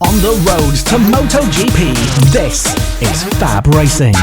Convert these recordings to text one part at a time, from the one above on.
On the road to MotoGP, this is FAB-Racing.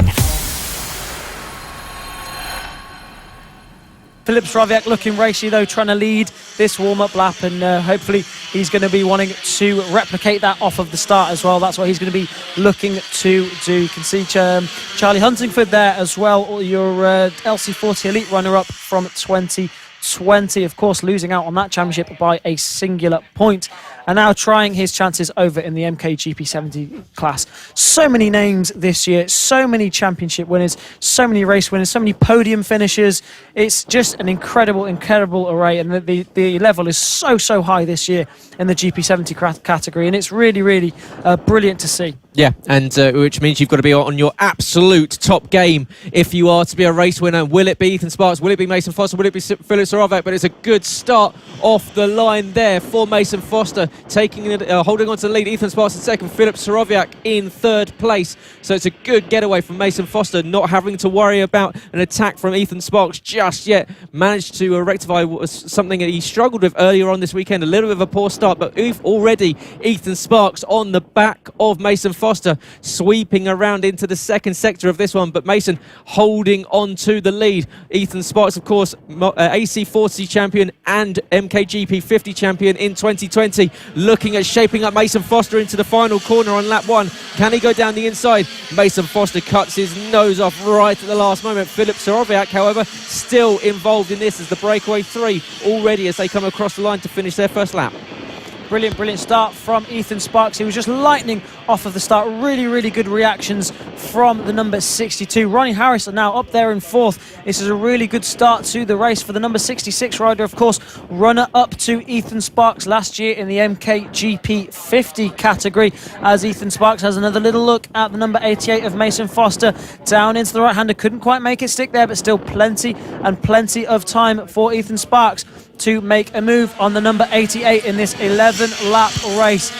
Filip Surowiak looking racy though, trying to lead this warm-up lap, and hopefully he's going to be wanting to replicate that off of the start as well. That's what he's going to be looking to do. You can see Charlie Huntingford there as well, your LC40 Elite runner-up from 2020, of course losing out on that championship by a singular point, and now trying his chances over in the MKGP 70 class. So many names this year, so many championship winners, so many race winners, so many podium finishers. It's just an incredible array, and the level is so high this year in the GP70 category, and it's really brilliant to see. Yeah, and which means you've got to be on your absolute top game if you are to be a race winner. Will it be Ethan Sparks? Will it be Mason Foster? Will it be Filip Surowiak? But it's a good start off the line there for Mason Foster, taking it, holding on to the lead. Ethan Sparks in second, Filip Surowiak in third place. So it's a good getaway from Mason Foster, not having to worry about an attack from Ethan Sparks just yet. Managed to rectify something that he struggled with earlier on this weekend, a little bit of a poor start, but already Ethan Sparks on the back of Mason Foster, sweeping around into the second sector of this one, but Mason holding on to the lead. Ethan Sparks, of course, AC40 champion and MKGP 50 champion in 2020, looking at shaping up Mason Foster into the final corner on lap one. Can he go down the inside? Mason Foster cuts his nose off right at the last moment. Filip Surowiak, however, still involved in this as the breakaway three already as they come across the line to finish their first lap. Brilliant start from Ethan Sparks. He was just lightning off of the start. Really good reactions from the number 62. Ronnie Harris are now up there in fourth. This is a really good start to the race for the number 66 rider, of course, runner up to Ethan Sparks last year in the MKGP 50 category, as Ethan Sparks has another little look at the number 88 of Mason Foster. Down into the right-hander, couldn't quite make it stick there, but still plenty of time for Ethan Sparks to make a move on the number 88 in this 11-lap race.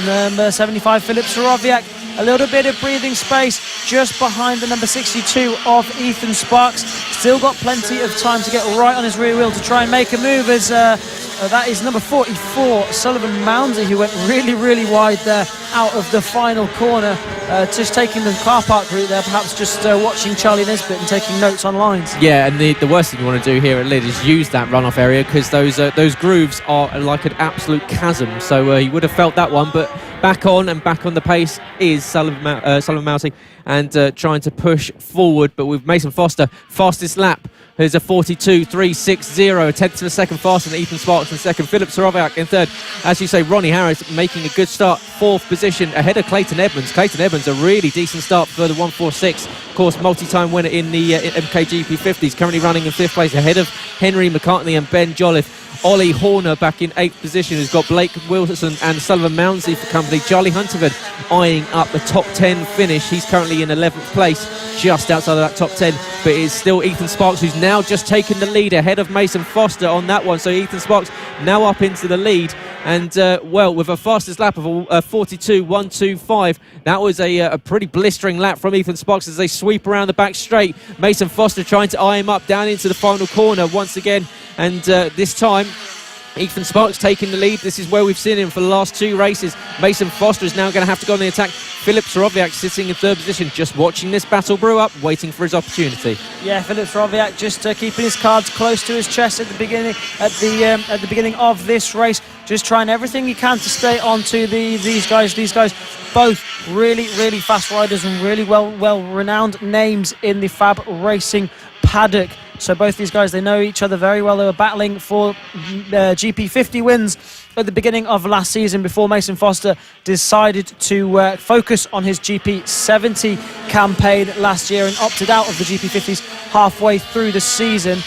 Number 75, Filip Surowiak, a little bit of breathing space just behind the number 62 of Ethan Sparks. Still got plenty of time to get right on his rear wheel to try and make a move, as that is number 44, Sullivan Mounsey, who went really wide there out of the final corner, just taking the car park route there, perhaps just watching Charlie Nesbitt and taking notes on lines. Yeah, and the worst thing you want to do here at Lydd is use that runoff area, because those grooves are like an absolute chasm. So he would have felt that one, but back on the pace is Sullivan Mounsey, and trying to push forward, but with Mason Foster, fastest lap. There's a 42.360, a tenth of a second faster than Ethan Sparks in second. Filip Surowiak in third. As you say, Ronnie Harris making a good start, fourth position, ahead of Clayton Edmonds. Clayton Edmonds, a really decent start for the 146. Of course, multi-time winner in the MKGP 50s, currently running in fifth place, ahead of Henry McCartney and Ben Jolliffe. Ollie Horner back in 8th position, who's got Blake Wilson and Sullivan Mounsey for company. Charlie Huntingford eyeing up the top 10 finish. He's currently in 11th place, just outside of that top 10, but it's still Ethan Sparks who's now just taken the lead ahead of Mason Foster on that one. So Ethan Sparks now up into the lead, and well, with a fastest lap of 42.125, that was a pretty blistering lap from Ethan Sparks as they sweep around the back straight. Mason Foster trying to eye him up down into the final corner once again, and this time Ethan Sparks taking the lead. This is where we've seen him for the last two races. Mason Foster is now going to have to go on the attack. Filip Surowiak sitting in third position, just watching this battle brew up, waiting for his opportunity. Yeah, Filip Surowiak just keeping his cards close to his chest at the beginning of this race, just trying everything he can to stay on to these guys. These guys, both really fast riders and really well renowned names in the FAB-Racing paddock. So both these guys, they know each other very well. They were battling for GP50 wins at the beginning of last season before Mason Foster decided to focus on his GP70 campaign last year and opted out of the GP50s halfway through the season,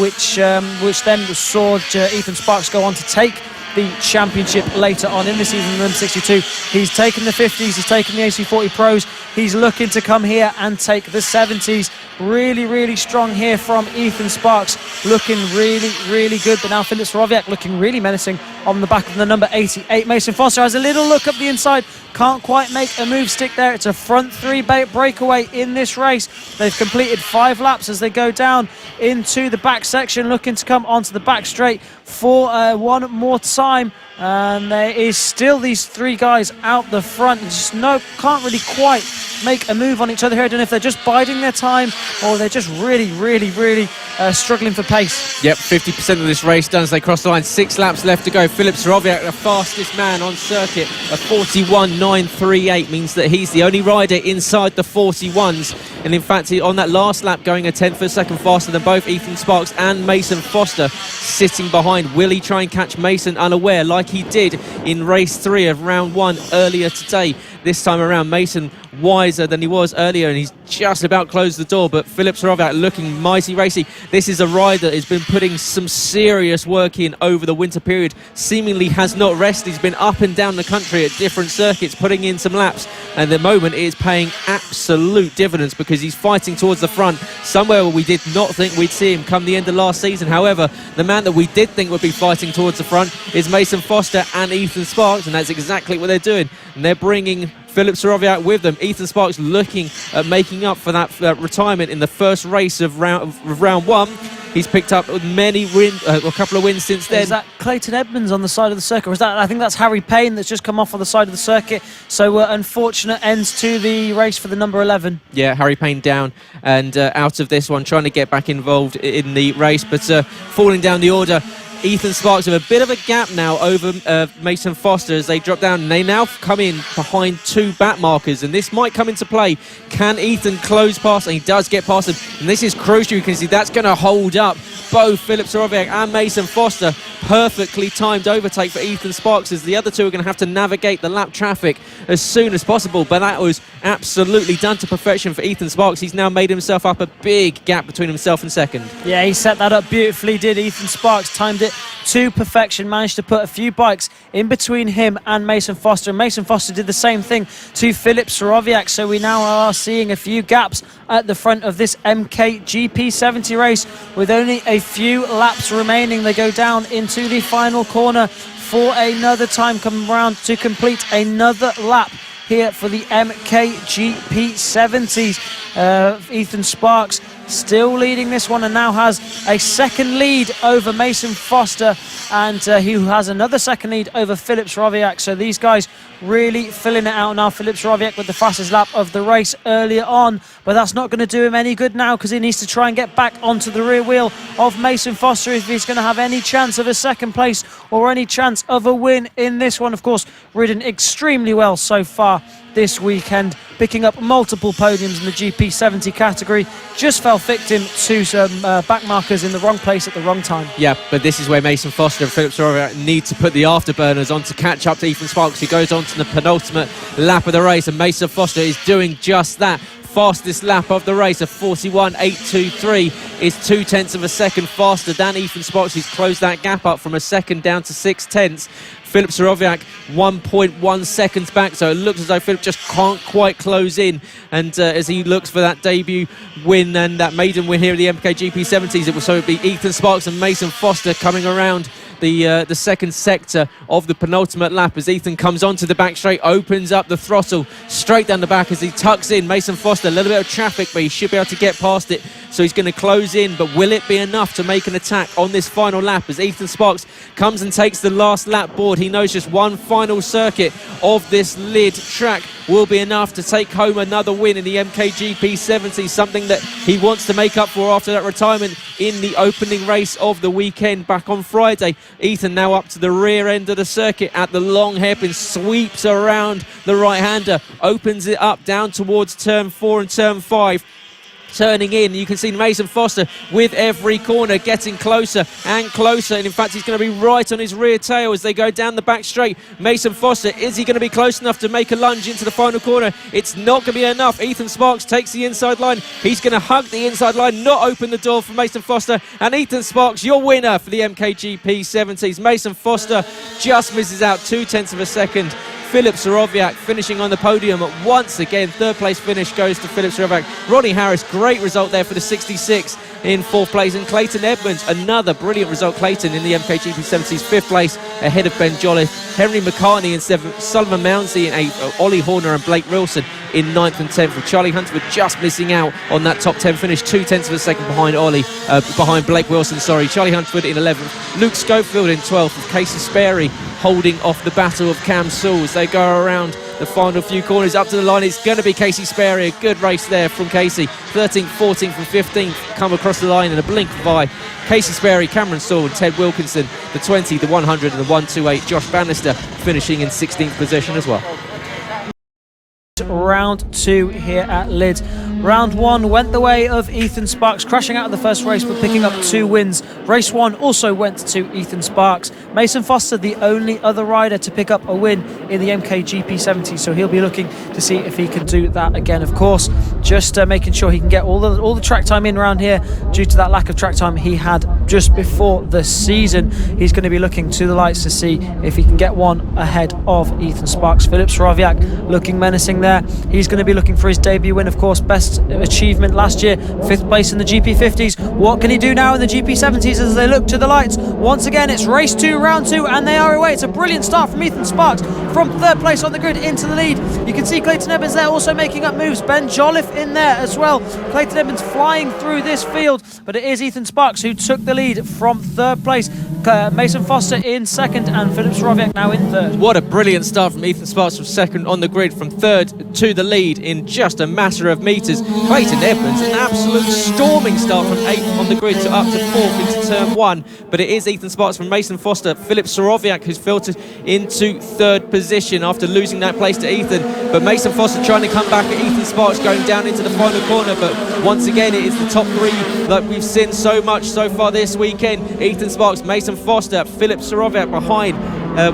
which then saw Ethan Sparks go on to take the championship later on in the season. Number 62, he's taken the 50s, he's taken the AC40 Pros, he's looking to come here and take the 70s. Really strong here from Ethan Sparks, looking really good. But now Filip Surowiak looking really menacing on the back of the number 88. Mason Foster has a little look up the inside, can't quite make a move stick there. It's a front three breakaway in this race. They've completed 5 laps as they go down into the back section, looking to come onto the back straight for one more time. And there is still these three guys out the front. Just can't really quite make a move on each other here. I don't know if they're just biding their time or they're just really struggling for pace. Yep, 50% of this race done as they cross the line. 6 laps left to go. Filip Surowiak, the fastest man on circuit, a 41.938 means that he's the only rider inside the 41s. And in fact, on that last lap, going a tenth of a second faster than both Ethan Sparks and Mason Foster, sitting behind. Will he try and catch Mason unaware like he did in race 3 of round 1 earlier today? This time around, Mason wiser than he was earlier, and he's just about closed the door. But Filip Surowiak looking mighty racy. This is a rider that has been putting some serious work in over the winter period. Seemingly has not rested. He's been up and down the country at different circuits, putting in some laps, and at the moment it is paying absolute dividends because he's fighting towards the front, somewhere where we did not think we'd see him come the end of last season. However, the man that we did think would be fighting towards the front is Mason Foster and Ethan Sparks, and that's exactly what they're doing. And they're bringing Filip Surowiak with them. Ethan Sparks looking at making up for that retirement in the first race of round 1. He's picked up a couple of wins since then. Is that Clayton Edmonds on the side of the circuit? Or is that, I think that's Harry Payne that's just come off on the side of the circuit. So unfortunate ends to the race for the number 11. Yeah, Harry Payne down and out of this one, trying to get back involved in the race, but falling down the order. Ethan Sparks with a bit of a gap now over Mason Foster as they drop down, and they now come in behind 2 back markers, and this might come into play. Can Ethan close past? And he does get past them, and this is crucial. You can see that's going to hold up both Filip Surowiak and Mason Foster. Perfectly timed overtake for Ethan Sparks, as the other two are going to have to navigate the lap traffic as soon as possible, but that was absolutely done to perfection for Ethan Sparks. He's now made himself up a big gap between himself and second. Yeah, he set that up beautifully, did Ethan Sparks. Timed it to perfection, managed to put a few bikes in between him and Mason Foster. And Mason Foster did the same thing to Filip Surowiak, so we now are seeing a few gaps at the front of this MKGP 70 race. With only a few laps remaining, they go down into the final corner for another time, coming round to complete another lap here for the MKGP 70s. Ethan Sparks still leading this one and now has a second lead over Mason Foster, and he has another second lead over Filip Surowiak. So these guys really filling it out now. Filip Surowiak with the fastest lap of the race earlier on, but that's not going to do him any good now because he needs to try and get back onto the rear wheel of Mason Foster if he's going to have any chance of a second place or any chance of a win in this one. Of course, ridden extremely well so far this weekend, picking up multiple podiums in the GP70 category. Just fell victim to some back markers in the wrong place at the wrong time. Yeah, but this is where Mason Foster and Filip Surowiak need to put the afterburners on to catch up to Ethan Sparks, who goes on to the penultimate lap of the race, and Mason Foster is doing just that. Fastest lap of the race, a 41.823, is 0.2 of a second faster than Ethan Sparks, who's closed that gap up from a second down to 0.6. Filip Surowiak 1.1 seconds back, so it looks as though Filip just can't quite close in. And as he looks for that debut win and that maiden win here at the MKGP 70s, it will so be Ethan Sparks and Mason Foster coming around the second sector of the penultimate lap as Ethan comes onto the back straight, opens up the throttle straight down the back as he tucks in Mason Foster. A little bit of traffic, but he should be able to get past it, so he's going to close in. But will it be enough to make an attack on this final lap as Ethan Sparks comes and takes the last lap board? He knows just one final circuit of this Lydd track will be enough to take home another win in the MKGP 70, something that he wants to make up for after that retirement in the opening race of the weekend back on Friday. Ethan now up to the rear end of the circuit at the long hairpin, sweeps around the right-hander, opens it up down towards turn 4 and turn 5. Turning in, you can see Mason Foster with every corner getting closer and closer, and in fact he's going to be right on his rear tail as they go down the back straight. Mason Foster, is he going to be close enough to make a lunge into the final corner? It's not going to be enough. Ethan Sparks takes the inside line. He's going to hug the inside line, not open the door for Mason Foster, and Ethan Sparks, your winner for the MKGP 70s. Mason Foster just misses out 0.2 of a second. Filip Surowiak finishing on the podium once again. Third place finish goes to Filip Surowiak. Ronnie Harris, great result there for the 66 in fourth place. And Clayton Edmonds, another brilliant result. Clayton in the MKGP 70s, fifth place ahead of Ben Jolliffe. Henry McCartney in seventh. Sullivan Mounsey in eighth. Ollie Horner and Blake Wilson in ninth and 10th. With Charlie Huntsford just missing out on that top 10 finish, 0.2 of a second behind behind Blake Wilson. Charlie Huntsford in 11th. Luke Schofield in 12th. With Casey Sperry holding off the battle of Cam Sewell as they go around the final few corners up to the line. It's going to be Casey Sperry. A good race there from Casey. 13th, 14th and 15th come across the line in a blink by Casey Sperry, Cameron Sewell and Ted Wilkinson. The 20, the 100 and the 128. Josh Bannister finishing in 16th position as well. Round 2 here at Lydd. Round 1 went the way of Ethan Sparks, crashing out of the first race but picking up 2 wins. Race 1 also went to Ethan Sparks. Mason Foster, the only other rider to pick up a win in the MKGP 70, so he'll be looking to see if he can do that again. Of course, just making sure he can get all the track time in around here due to that lack of track time he had just before the season. He's going to be looking to the lights to see if he can get one ahead of Ethan Sparks. Filip Surowiak looking menacing there. He's going to be looking for his debut win, of course. Best achievement last year, 5th place in the GP50s. What can he do now in the GP70s as they look to the lights? Once again, it's race 2, round 2, and they are away. It's a brilliant start from Ethan Sparks from 3rd place on the grid into the lead. You can see Clayton Edmonds there also making up moves. Ben Jolliffe in there as well. Clayton Edmonds flying through this field, but it is Ethan Sparks who took the lead from 3rd place. Mason Foster in 2nd and Filip Surowiak now in 3rd. What a brilliant start from Ethan Sparks from 2nd on the grid, from 3rd to the lead in just a matter of metres. Clayton Edmonds, an absolute storming start from 8th on the grid to up to 4th into turn 1, but it is Ethan Sparks from Mason Foster. Filip Surowiak who's filtered into 3rd position after losing that place to Ethan, but Mason Foster trying to come back at Ethan Sparks going down into the final corner, but once again it is the top 3 that we've seen so much so far this weekend. Ethan Sparks, Mason Foster, Filip Surowiak behind.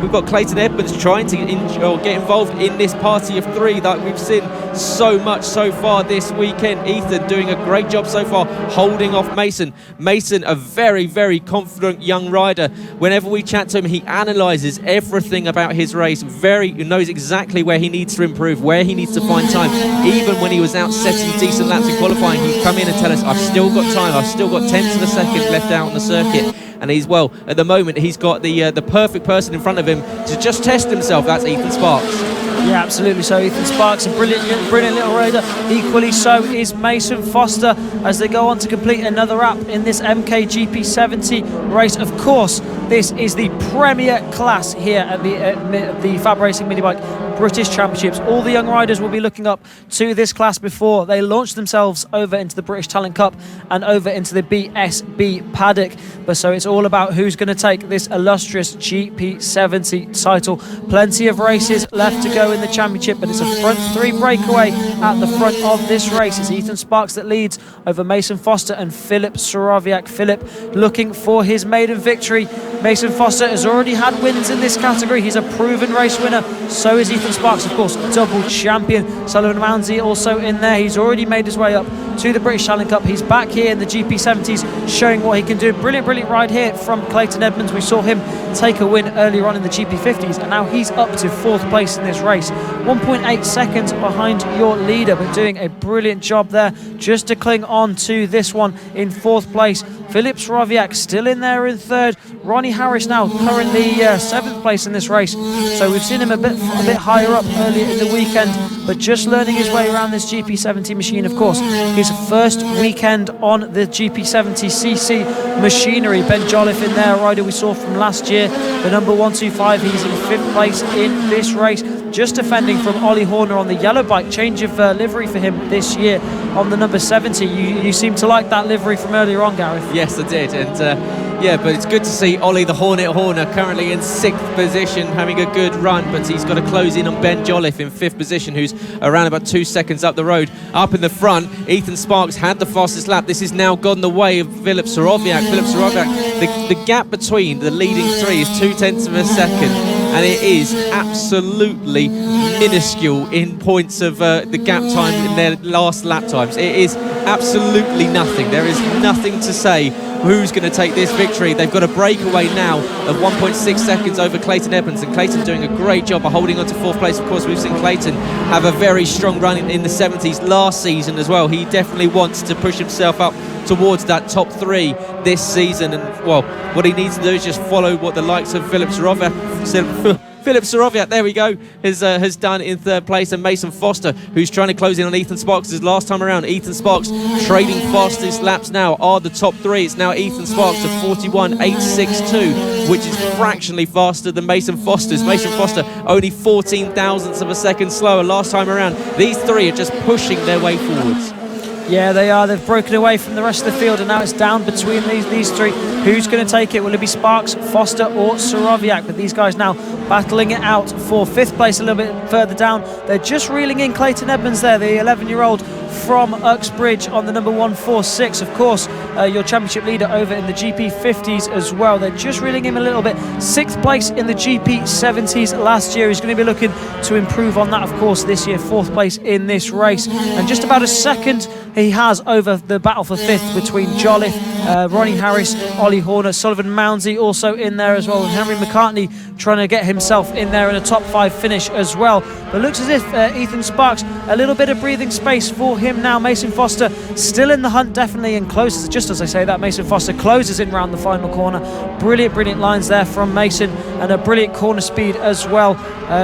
We've got Clayton Edmonds trying to get involved in this party of 3 that we've seen so much so far this weekend. Ethan doing a great job so far, holding off Mason. Mason, a very, very confident young rider. Whenever we chat to him, he analyses everything about his race. He knows exactly where he needs to improve, where he needs to find time. Even when he was out setting decent laps in qualifying, he'd come in and tell us, I've still got time, I've still got 10th of a second left out on the circuit. And he's, well, at the moment, he's got the perfect person in front of him to just test himself. That's Ethan Sparks. Yeah, absolutely. So Ethan Sparks, a brilliant little rider. Equally so is Mason Foster as they go on to complete another wrap in this MKGP 70 race. Of course, this is the premier class here at the FAB-Racing Minibike British Championships. All the young riders will be looking up to this class before they launch themselves over into the British Talent Cup and over into the BSB paddock. But so it's all about who's going to take this illustrious GP70 title. Plenty of races left to go in the championship, but it's a front 3 breakaway at the front of this race. It's Ethan Sparks that leads over Mason Foster and Filip Surowiak. Filip looking for his maiden victory. Mason Foster has already had wins in this category. He's a proven race winner. So is Ethan Sparks, of course, double champion. Sullivan Mounsey also in there. He's already made his way up to the British Talent Cup. He's back here in the GP70s showing what he can do. Brilliant ride here from Clayton Edmonds. We saw him take a win earlier on in the GP50s, and now he's up to 4th place in this race. 1.8 seconds behind your leader, but doing a brilliant job there just to cling on to this one in 4th place. Filip Surowiak still in there in 3rd. Ronnie Harris now currently 7th place in this race. So we've seen him a bit higher up earlier in the weekend, but just learning his way around this GP70 machine. Of course, his first weekend on the GP70cc machinery. Ben Jolliffe in there, a rider we saw from last year, the number 125. He's in 5th place in this race, just defending from Ollie Horner on the yellow bike. Change of livery for him this year on the number 70. You seem to like that livery from earlier on, Gareth. Yes, I did, and yeah, but it's good to see Ollie the Hornet Horner currently in 6th position, having a good run, but he's got to close in on Ben Jolliffe in 5th position, who's around about 2 seconds up the road. Up in the front, Ethan Sparks had the fastest lap. This has now gone the way of Filip Surowiak. The gap between the leading 3 is 0.2 of a second, and it is absolutely minuscule in points of the gap time in their last lap times. It is absolutely nothing. There is nothing to say who's going to take this victory. They've got a breakaway now of 1.6 seconds over Clayton Edmonds, and Clayton doing a great job of holding on to 4th place. Of course, we've seen Clayton have a very strong run in the 70s last season as well. He definitely wants to push himself up towards that top 3 this season, and well, what he needs to do is just follow what the likes of Filip Surowiak Filip Surowiak, there we go, has done in third place, and Mason Foster, who's trying to close in on Ethan Sparks. His last time around, Ethan Sparks trading fastest laps now are the top three. It's now Ethan Sparks of 41.862, which is fractionally faster than Mason Foster's. Mason Foster only 14 thousandths of a second slower last time around. These three are just pushing their way forwards. Yeah, they are. They've broken away from the rest of the field, and now it's down between these three. Who's going to take it? Will it be Sparks, Foster, or Surowiak? But these guys now battling it out for fifth place a little bit further down. They're just reeling in Clayton Edmonds there, the 11-year-old from Uxbridge on the number 146. Of course, your championship leader over in the GP50s as well. They're just reeling him a little bit. Sixth place in the GP70s last year. He's going to be looking to improve on that, of course, this year. Fourth place in this race. And just about a second he has over the battle for fifth between Jolliffe, Ronnie Harris, Ollie Horner, Sullivan Mounsey also in there as well, and Henry McCartney trying to get himself in there in a top 5 finish as well. But looks as if Ethan Sparks, a little bit of breathing space for him now. Mason Foster still in the hunt, definitely, and closes. Just as I say that, Mason Foster closes in round the final corner. Brilliant lines there from Mason, and a brilliant corner speed as well.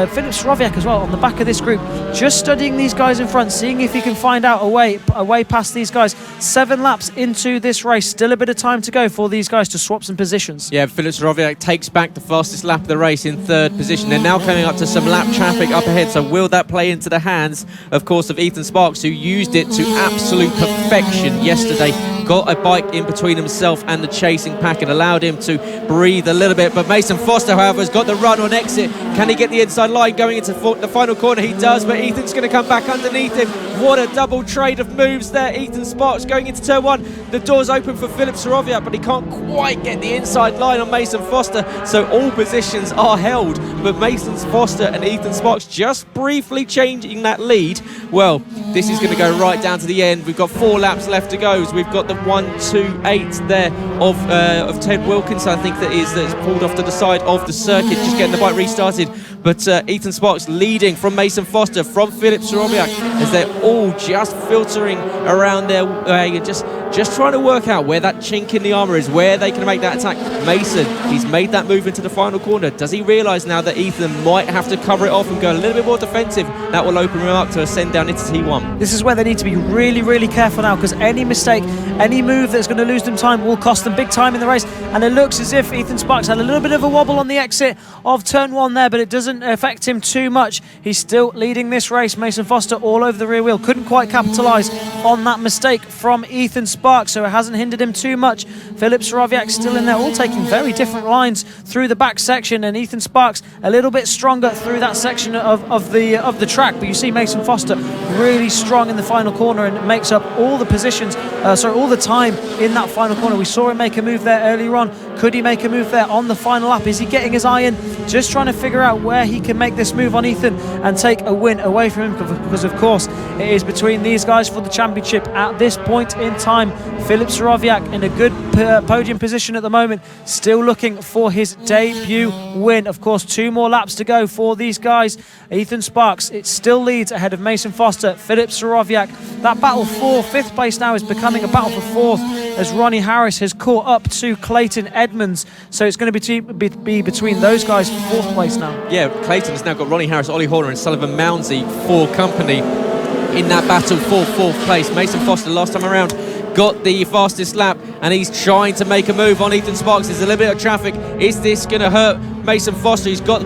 Filip Surowiak as well on the back of this group, just studying these guys in front, seeing if he can find out a way past these guys. 7 laps into this race, still a bit of time to go for these guys to swap some positions. Yeah, Filip Surowiak takes back the fastest lap of the race in third position. They're now coming up to some lap traffic up ahead, so will that play into the hands, of course, of Ethan Sparks, who used it to absolute perfection yesterday? Got a bike in between himself and the chasing pack and allowed him to breathe a little bit. But Mason Foster, however, has got the run on exit. Can he get the inside line going into the final corner? He does, but Ethan's going to come back underneath him. What a double trade of moves there. Ethan Sparks going into turn 1. The door's open for Filip Surowiak, but he can't quite get the inside line on Mason Foster, so all positions are held. But Mason Foster and Ethan Sparks just briefly changing that lead. Well, this is going to go right down to the end. We've got 4 laps left to go. So we've got the 1-2-8 there of Ted Wilkins, I think that's pulled off to the side of the circuit, just getting the bike restarted. But Ethan Sparks leading from Mason Foster, from Filip Surowiak, as they're all just filtering around their way and just trying to work out where that chink in the armour is, where they can make that attack. Mason, he's made that move into the final corner. Does he realise now that Ethan might have to cover it off and go a little bit more defensive? That will open him up to ascend down into T1. This is where they need to be really careful now, because any mistake, any move that's going to lose them time will cost them big time in the race. And it looks as if Ethan Sparks had a little bit of a wobble on the exit of turn 1 there, but it doesn't affect him too much. He's still leading this race. Mason Foster all over the rear wheel, couldn't quite capitalise on that mistake from Ethan Sparks, so it hasn't hindered him too much. Filip Surowiak still in there, all taking very different lines through the back section, and Ethan Sparks a little bit stronger through that section of the track. But you see Mason Foster really strong in the final corner and makes up all the positions, all the time in that final corner. We saw him make a move there earlier on. Could he make a move there on the final lap? Is he getting his eye in? Just trying to figure out where he can make this move on Ethan and take a win away from him, because of course it is between these guys for the championship at this point in time. Filip Surowiak in a good podium position at the moment, still looking for his debut win. Of course, 2 more laps to go for these guys. Ethan Sparks, it still leads ahead of Mason Foster, Filip Surowiak. That battle for 5th place now is becoming a battle for 4th, as Ronnie Harris has caught up to Clayton Edmonds. So it's going to be between those guys for 4th place now. Yeah, Clayton has now got Ronnie Harris, Ollie Horner and Sullivan Mounsey for company in that battle for 4th place. Mason Foster last time around got the fastest lap, and he's trying to make a move on Ethan Sparks. There's a little bit of traffic. Is this going to hurt Mason Foster? He's got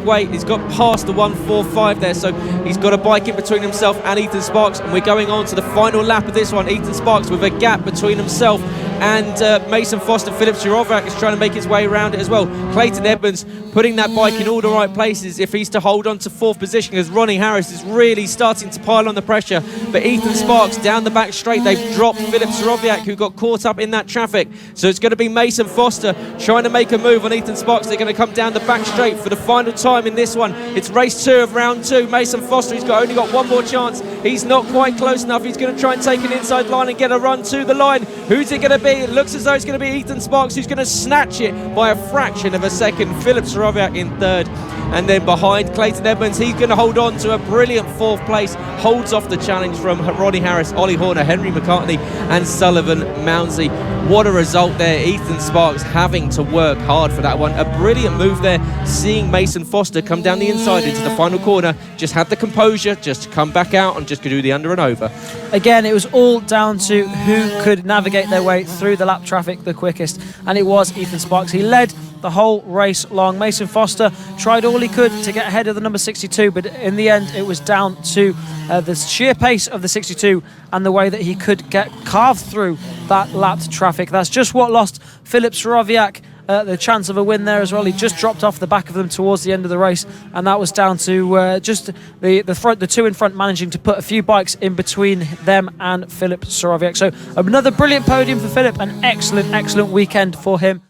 past the 145 there, so he's got a bike in between himself and Ethan Sparks, and we're going on to the final lap of this one. Ethan Sparks with a gap between himself and Mason Foster. Filip Surowiak is trying to make his way around it as well. Clayton Edmonds putting that bike in all the right places if he's to hold on to 4th position, as Ronnie Harris is really starting to pile on the pressure. But Ethan Sparks down the back straight, they've dropped Filip Surowiak, who got caught up in that traffic. So it's going to be Mason Foster trying to make a move on Ethan Sparks. They're going to come down the back straight for the final time in this one. It's race 2 of round 2. Mason Foster, he's only got 1 more chance. He's not quite close enough. He's going to try and take an inside line and get a run to the line. Who's it going to be? It looks as though it's going to be Ethan Sparks, who's going to snatch it by a fraction of a second. Filip Surowiak in 3rd. And then behind Clayton Edmonds, he's going to hold on to a brilliant 4th place, holds off the challenge from Ronnie Harris, Ollie Horner, Henry McCartney and Sullivan Mounsey. What a result there. Ethan Sparks having to work hard for that one. A brilliant move there, seeing Mason Foster come down the inside into the final corner. Just had the composure just to come back out and just do the under and over. Again, it was all down to who could navigate their way through the lap traffic the quickest, and it was Ethan Sparks. He led the whole race long. Mason Foster tried all he could to get ahead of the number 62, but in the end it was down to the sheer pace of the 62 and the way that he could get carved through that lapped traffic. That's just what lost Filip Surowiak the chance of a win there as well. He just dropped off the back of them towards the end of the race, and that was down to just the two in front managing to put a few bikes in between them and Filip Surowiak. So another brilliant podium for Filip, an excellent weekend for him.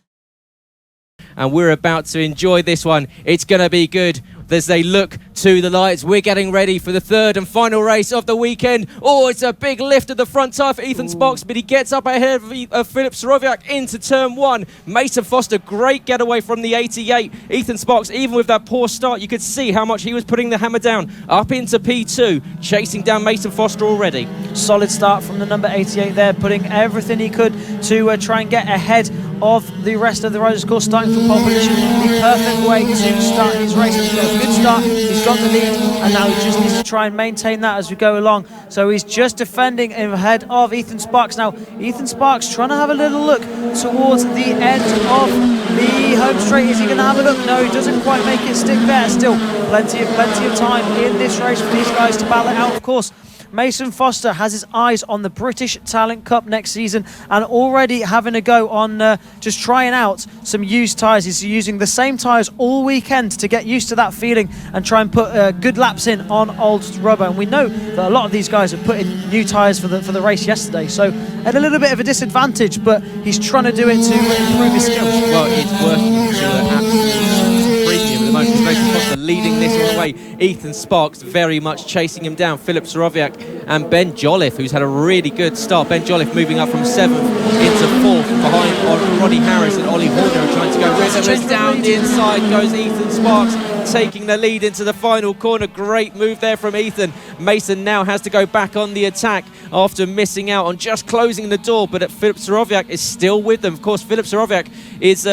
And we're about to enjoy this one. It's going to be good as they look to the lights. We're getting ready for the 3rd and final race of the weekend. Oh, it's a big lift at the front tyre for Ethan Sparks, but he gets up ahead of Filip Surowiak into turn 1. Mason Foster, great getaway from the 88. Ethan Sparks, even with that poor start, you could see how much he was putting the hammer down. Up into P2, chasing down Mason Foster already. Solid start from the number 88 there, putting everything he could to try and get ahead of the rest of the riders. Of course, starting from pole position, the perfect way to start his race. He's got a good start, he's got the lead, and now he just needs to try and maintain that as we go along. So he's just defending ahead of Ethan Sparks. Now, Ethan Sparks trying to have a little look towards the end of the home straight. Is he going to have a look? No, he doesn't quite make it stick there. Still, plenty of time in this race for these guys to battle it out, of course. Mason Foster has his eyes on the British Talent Cup next season and already having a go on just trying out some used tyres. He's using the same tyres all weekend to get used to that feeling and try and put good laps in on old rubber. And we know that a lot of these guys have put in new tyres for the race yesterday, so at a little bit of a disadvantage, but he's trying to do it to improve his skills. Well, it's working to an absolute premium at the moment. Mason Foster leading this all the way. Ethan Sparks very much chasing him down. Filip Surowiak and Ben Jolliffe, who's had a really good start. Ben Jolliffe moving up from 7th into 4th behind Ronnie Harris and Ollie Horner trying to go rhythm. Down the inside goes Ethan Sparks, taking the lead into the final corner. Great move there from Ethan. Mason now has to go back on the attack after missing out on just closing the door, but Filip Surowiak is still with them. Of course, Filip Surowiak is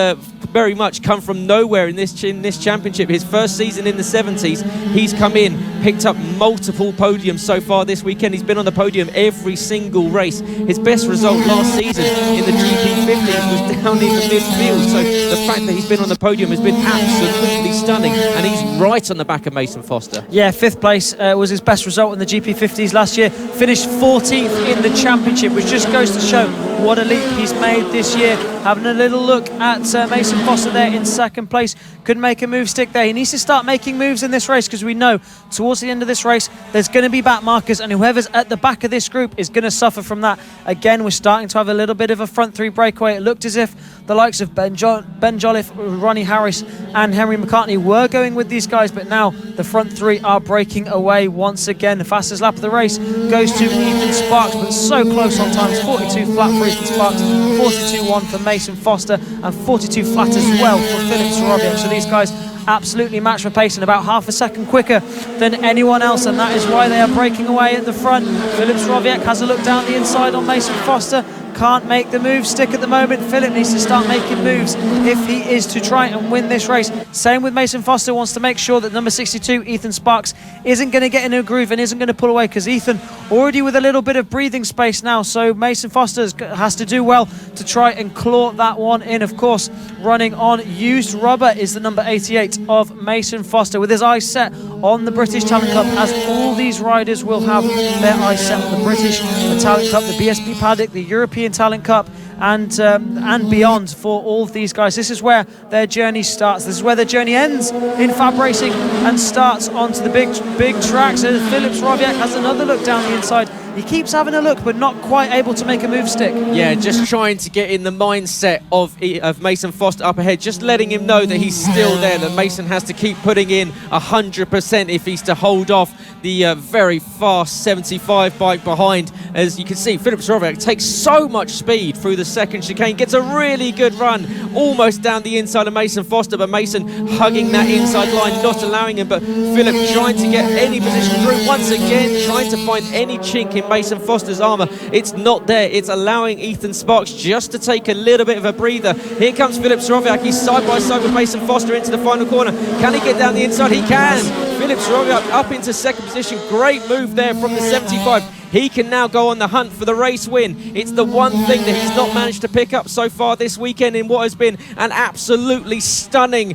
very much come from nowhere in this championship. His first season in the 70s, he's come in, picked up multiple podiums so far this weekend. He's been on the podium every single race. His best result last season in the GP50s was down in the midfield, so the fact that he's been on the podium has been absolutely stunning, and he's right on the back of Mason Foster. Yeah, 5th place was his best result in the GP50s last year. Finished 14th in the championship, which just goes to show what a leap he's made this year. Having a little look at Mason Foster there in 2nd place. Couldn't make a move stick there. He needs to start making moves in this race, because we know towards the end of this race there's going to be back markers, and whoever's at the back of this group is going to suffer from that. Again, we're starting to have a little bit of a front 3 breakaway. It looked as if the likes of Ben Jolliffe, Ronnie Harris and Henry McCartney were going with these guys, but now the front 3 are breaking away once again. The fastest lap of the race goes to Ethan Sparks, but so close on times. 42 flat for Ethan Sparks, 42.1 for Mason Foster, and 42 flat as well for Filip Surowiak. So these guys absolutely match for pace and about half a second quicker than anyone else, and that is why they are breaking away at the front. Filip Surowiak has a look down the inside on Mason Foster. Can't make the move stick at the moment. Filip needs to start making moves if he is to try and win this race. Same with Mason Foster, wants to make sure that number 62, Ethan Sparks, isn't going to get in a groove and isn't going to pull away, because Ethan already with a little bit of breathing space now, so Mason Foster has to do well to try and claw that one in. Of course, running on used rubber is the number 88 of Mason Foster, with his eyes set on the British Talent Cup, as all these riders will have their eyes set on the British Talent Cup, the BSB Paddock, the European Talent Cup, and beyond for all of these guys. This is where their journey starts. This is where their journey ends in FAB-Racing and starts onto the big tracks. So Filip Surowiak has another look down the inside. He keeps having a look, but not quite able to make a move stick. Yeah, just trying to get in the mindset of Mason Foster up ahead, just letting him know that he's still there, that Mason has to keep putting in 100% if he's to hold off the very fast 75 bike behind. As you can see, Filip Surowiak takes so much speed through the the second chicane, gets a really good run, almost down the inside of Mason Foster, but Mason hugging that inside line, not allowing him, but Filip trying to get any position through, once again trying to find any chink in Mason Foster's armour. It's not there, it's allowing Ethan Sparks just to take a little bit of a breather. Here comes Filip Surowiak, he's side by side with Mason Foster into the final corner. Can he get down the inside? He can! Filip Surowiak up into second position, great move there from the 75. He can now go on the hunt for the race win. It's the one thing that he's not managed to pick up so far this weekend in what has been an absolutely stunning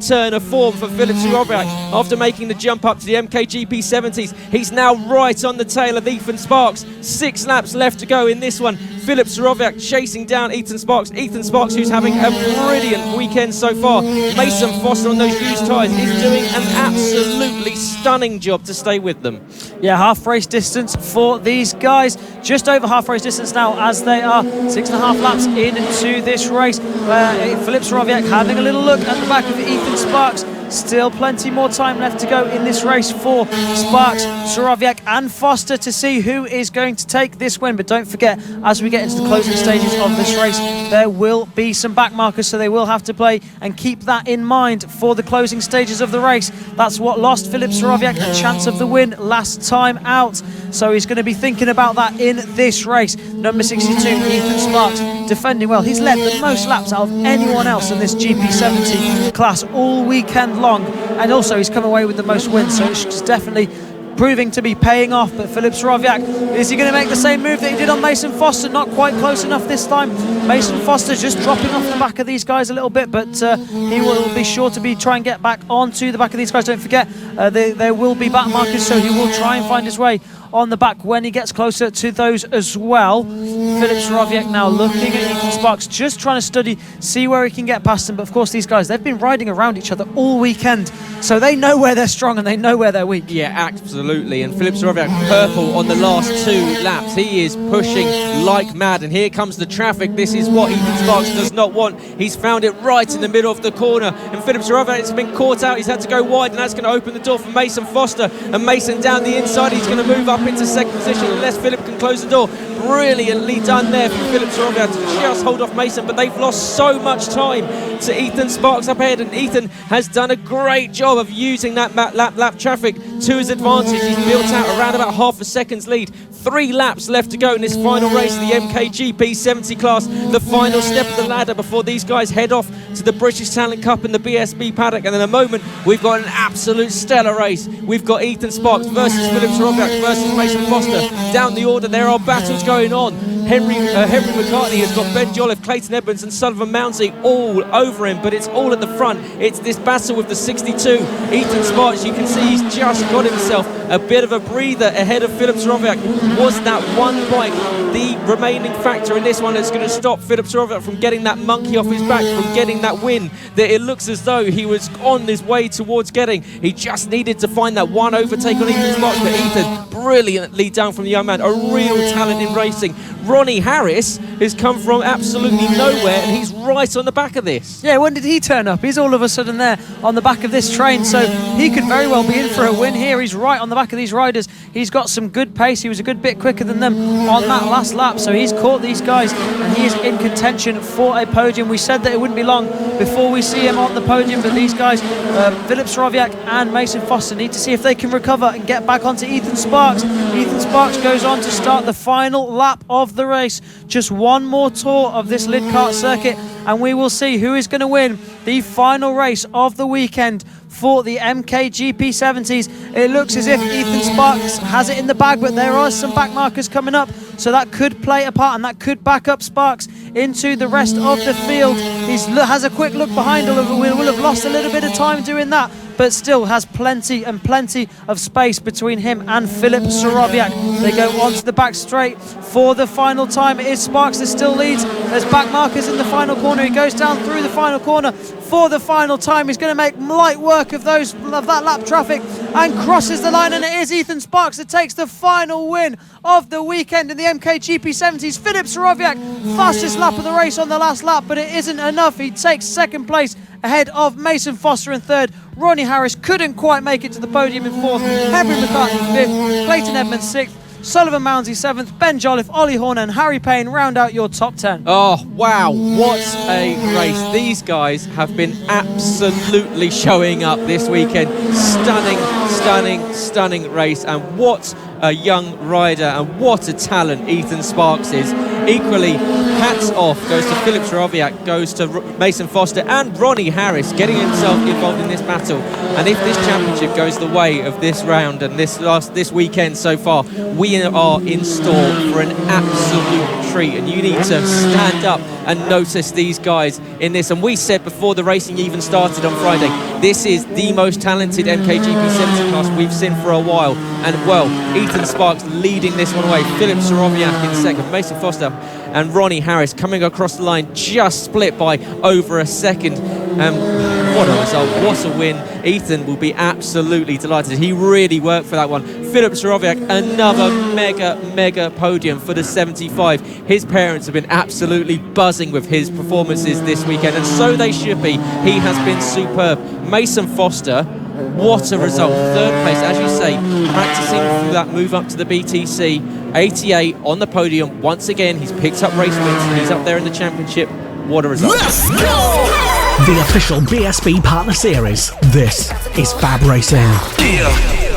turn of form for Filip Surowiak. After making the jump up to the MKGP 70s, he's now right on the tail of Ethan Sparks. 6 laps left to go in this one. Filip Surowiak chasing down Ethan Sparks. Ethan Sparks, who's having a brilliant weekend so far. Mason Foster on those used tyres is doing an absolutely stunning job to stay with them. Yeah, half race distance for these guys. Just over half race distance now, as they are 6.5 laps into this race. Filip Surowiak having a little look at the back of Ethan Sparks. Still plenty more time left to go in this race for Sparks, Surowiak and Foster to see who is going to take this win. But don't forget, as we get into the closing stages of this race, there will be some back markers, so they will have to play and keep that in mind for the closing stages of the race. That's what lost Filip Surowiak a chance of the win last time out, so he's going to be thinking about that in this race. Number 62, Ethan Sparks, defending well. He's led the most laps out of anyone else in this GP70 class all weekend long, and also he's come away with the most wins, so it's definitely proving to be paying off. But Filip Surowiak, is he going to make the same move that he did on Mason Foster? Not quite close enough this time. Mason Foster just dropping off the back of these guys a little bit, but he will be sure to try and get back onto the back of these guys. Don't forget, there will be back markers, so he will try and find his way on the back when he gets closer to those as well. Filip Surowiak now looking at Ethan Sparks, just trying to study, see where he can get past him. But of course, these guys, they've been riding around each other all weekend, so they know where they're strong and they know where they're weak. Yeah, absolutely. And Filip Surowiak purple on the last 2 laps. He is pushing like mad, and here comes the traffic. This is what Ethan Sparks does not want. He's found it right in the middle of the corner, and Filip Surowiak has been caught out. He's had to go wide, and that's going to open the door for Mason Foster. And Mason down the inside, he's going to move up into second position unless Filip can close the door. Brilliantly done there for Filip Surowiak to just hold off Mason, but they've lost so much time to Ethan Sparks up ahead, and Ethan has done a great job of using that lap traffic to his advantage. He's built out around about half a second's lead. 3 laps left to go in this final race of the MKGP 70 class, the final step of the ladder before these guys head off to the British Talent Cup in the BSB paddock. And in a moment, we've got an absolute stellar race. We've got Ethan Sparks versus Filip Surowiak versus Mason Foster. Down the order, there are battles going on. Henry McCartney has got Ben Jolliffe, Clayton Edmonds and Sullivan Mounsey all over him, but it's all at the front. It's this battle with the 62. Ethan Sparks, you can see he's just got himself a bit of a breather ahead of Filip Surowiak. Was that one bike the remaining factor in this one that's going to stop Filip Surowiak from getting that monkey off his back, from getting that win that it looks as though he was on his way towards getting? He just needed to find that one overtake on Ethan Sparks, but Ethan brilliantly down from the young man, a real talent in racing. Ronnie Harris has come from absolutely nowhere, and he's right on the back of this. Yeah, when did he turn up? He's all of a sudden there on the back of this train, so he could very well be in for a win here. He's right on the back of these riders. He's got some good pace. He was a good bit quicker than them on that last lap, so he's caught these guys, and he is in contention for a podium. We said that it wouldn't be long before we see him on the podium, but these guys, Filip Surowiak and Mason Foster, need to see if they can recover and get back onto Ethan Sparks. Ethan Sparks goes on to start the final lap of the race. Just one more tour of this Lydd kart circuit, and we will see who is going to win the final race of the weekend for the MKGP 70s. It looks as if Ethan Sparks has it in the bag, but there are some back markers coming up, so that could play a part, and that could back up Sparks into the rest of the field. He has a quick look behind, will have lost a little bit of time doing that, but still has plenty of space between him and Filip Surowiak. They go onto the back straight for the final time. It is Sparks that still leads. There's back markers in the final corner. He goes down through the final corner for the final time. He's going to make light work of that lap traffic and crosses the line, and it is Ethan Sparks that takes the final win of the weekend in the MKGP 70s. Filip Surowiak, fastest lap of the race on the last lap, but it isn't enough. He takes second place ahead of Mason Foster in third. Ronnie Harris couldn't quite make it to the podium in fourth. Henry McCartney fifth. Clayton Edmonds sixth. Sullivan Mounsey 7th, Ben Jolliffe, Ollie Horner and Harry Payne round out your top 10. Oh, wow, what a race. These guys have been absolutely showing up this weekend. Stunning race, and what a young rider and what a talent Ethan Sparks is. Equally, hats off goes to Filip Surowiak, goes to Mason Foster and Ronnie Harris getting himself involved in this battle. And if this championship goes the way of this round and this weekend so far, we are in store for an absolute treat, and you need to stand up and notice these guys in this. And we said before the racing even started on Friday, this is the most talented MKGP 70 class we've seen for a while. And well, Ethan Sparks leading this one away, Filip Surowiak in second, Mason Foster and Ronnie Harris coming across the line, just split by over a second. What a result, what a win. Ethan will be absolutely delighted. He really worked for that one. Filip Surowiak, another mega podium for the 75. His parents have been absolutely buzzing with his performances this weekend, and so they should be. He has been superb. Mason Foster, what a result. Third place, as you say, practicing through that move up to the BTC. 88 on the podium. Once again, he's picked up race wins. He's up there in the championship. What a result. Let's go! The official BSB Partner Series. This is FAB Racing. Yeah.